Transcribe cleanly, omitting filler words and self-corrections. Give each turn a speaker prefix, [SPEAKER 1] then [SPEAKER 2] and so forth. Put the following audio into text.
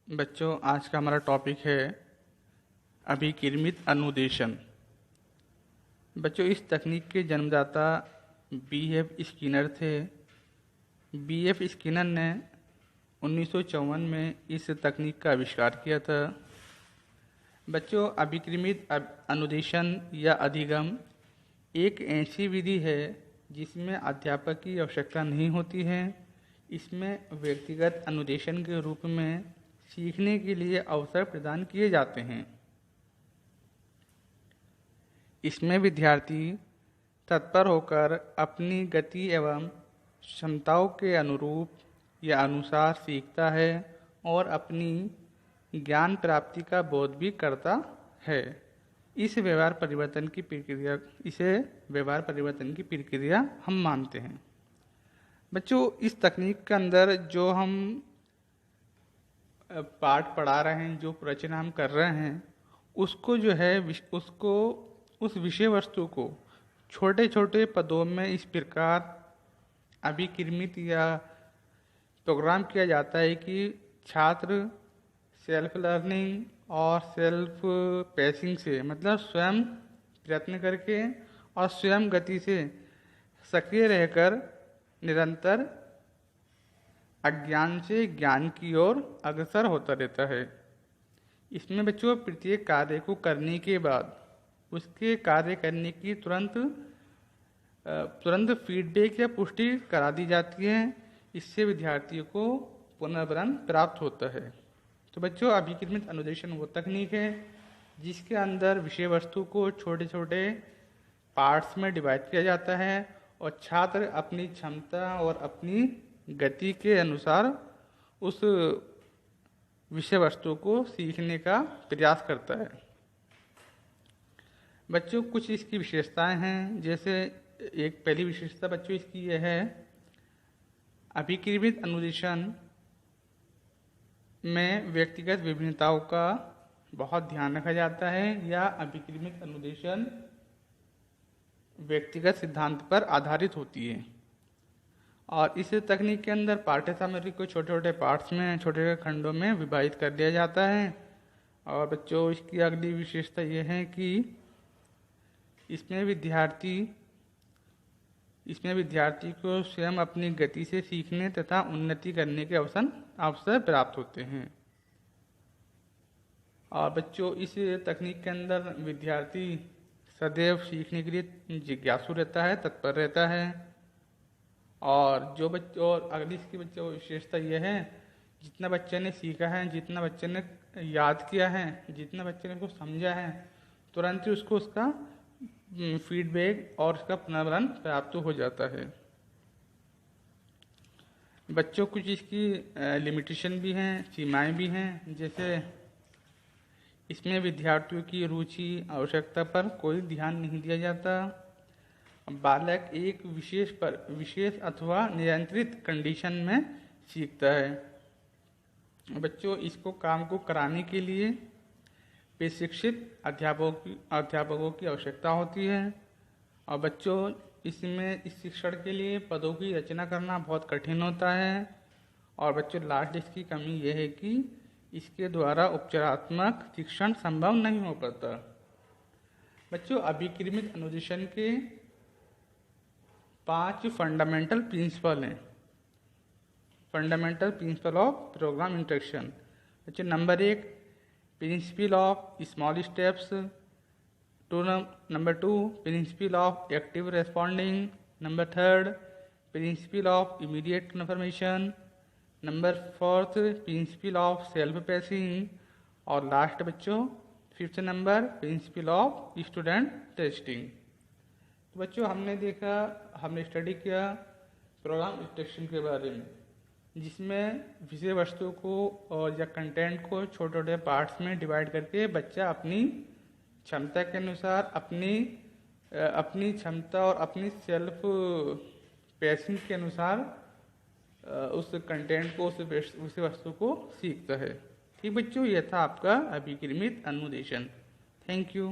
[SPEAKER 1] बच्चों, आज का हमारा टॉपिक है अभिकिरमित अनुदेशन। बच्चों, इस तकनीक के जन्मदाता बी.एफ. स्किनर थे। बी.एफ. स्किनर ने 1954 में इस तकनीक का आविष्कार किया था। बच्चों, अभिकिरमित अनुदेशन या अधिगम एक ऐसी विधि है जिसमें अध्यापक की आवश्यकता नहीं होती है। इसमें व्यक्तिगत अनुदेशन के रूप में सीखने के लिए अवसर प्रदान किए जाते हैं। इसमें विद्यार्थी तत्पर होकर अपनी गति एवं क्षमताओं के अनुरूप या अनुसार सीखता है और अपनी ज्ञान प्राप्ति का बोध भी करता है। इसे व्यवहार परिवर्तन की प्रक्रिया हम मानते हैं। बच्चों, इस तकनीक के अंदर जो हम पाठ पढ़ा रहे हैं, जो प्रवचन हम कर रहे हैं, उसको जो है उस विषय वस्तु को छोटे छोटे पदों में इस प्रकार अभिकिरमित या प्रोग्राम किया जाता है कि छात्र सेल्फ लर्निंग और सेल्फ पेसिंग से, मतलब स्वयं प्रयत्न करके और स्वयं गति से सक्रिय रहकर निरंतर अज्ञान से ज्ञान की ओर अग्रसर होता रहता है। इसमें बच्चों प्रत्येक कार्य को करने के बाद उसके कार्य करने की तुरंत फीडबैक या पुष्टि करा दी जाती है। इससे विद्यार्थियों को पुनर्वरण प्राप्त होता है। तो बच्चों, अभिकिरमित अनुदेशन वो तकनीक है जिसके अंदर विषय वस्तु को छोटे छोटे पार्ट्स में डिवाइड किया जाता है और छात्र अपनी क्षमता और अपनी गति के अनुसार उस विषय वस्तु को सीखने का प्रयास करता है। बच्चों, कुछ इसकी विशेषताएं हैं। जैसे एक पहली विशेषता बच्चों इसकी यह है, अभिकिरमित अनुदेशन में व्यक्तिगत विभिन्नताओं का बहुत ध्यान रखा जाता है या अभिकिरमित अनुदेशन व्यक्तिगत सिद्धांत पर आधारित होती है। और इस तकनीक के अंदर पाठ्य सामग्री को छोटे छोटे पार्ट्स में, छोटे छोटे खंडों में विभाजित कर दिया जाता है। और बच्चों, इसकी अगली विशेषता यह है कि इसमें विद्यार्थी को स्वयं अपनी गति से सीखने तथा उन्नति करने के अवसर प्राप्त होते हैं। और बच्चों, इस तकनीक के अंदर विद्यार्थी सदैव सीखने के लिए जिज्ञासु रहता है, तत्पर रहता है। और अगली इसकी बच्चों विशेषता यह है, जितना बच्चे ने सीखा है, जितना बच्चे ने याद किया है, जितना बच्चे ने उसको समझा है, तुरंत ही उसको उसका फीडबैक और उसका पुनर्वरण प्राप्त हो जाता है। बच्चों, कुछ इसकी लिमिटेशन भी हैं, सीमाएं भी हैं। जैसे इसमें विद्यार्थियों की रुचि आवश्यकता पर कोई ध्यान नहीं दिया जाता। बालक एक विशेष अथवा नियंत्रित कंडीशन में सीखता है। बच्चों, इसको काम को कराने के लिए प्रशिक्षित अध्यापकों की आवश्यकता होती है। और बच्चों, इसमें इस शिक्षण के लिए पदों की रचना करना बहुत कठिन होता है। और बच्चों, लास्ट इसकी कमी यह है कि इसके द्वारा उपचारात्मक शिक्षण संभव नहीं हो पाता। बच्चों, अभिकिरमित अनुदेशन के 5 फंडामेंटल प्रिंसिपल हैं। Fundamental principle of program instruction. बच्चों, number 1 principle of small steps. Number 2 principle of active responding. Number 3 principle of immediate confirmation. Number 4 principle of self pacing. और लास्ट बच्चों 5th number principle of student testing. तो बच्चों, हमने study किया programme instruction के बारे में, जिसमें विषय वस्तु को और या कंटेंट को छोटे छोटे पार्ट्स में डिवाइड करके बच्चा अपनी क्षमता के अनुसार अपनी क्षमता और अपनी सेल्फ पेसिंग के अनुसार उस कंटेंट को, उस विषय वस्तु को सीखता है। ठीक बच्चों, यह था आपका अभिकिरमित अनुदेशन। Thank you.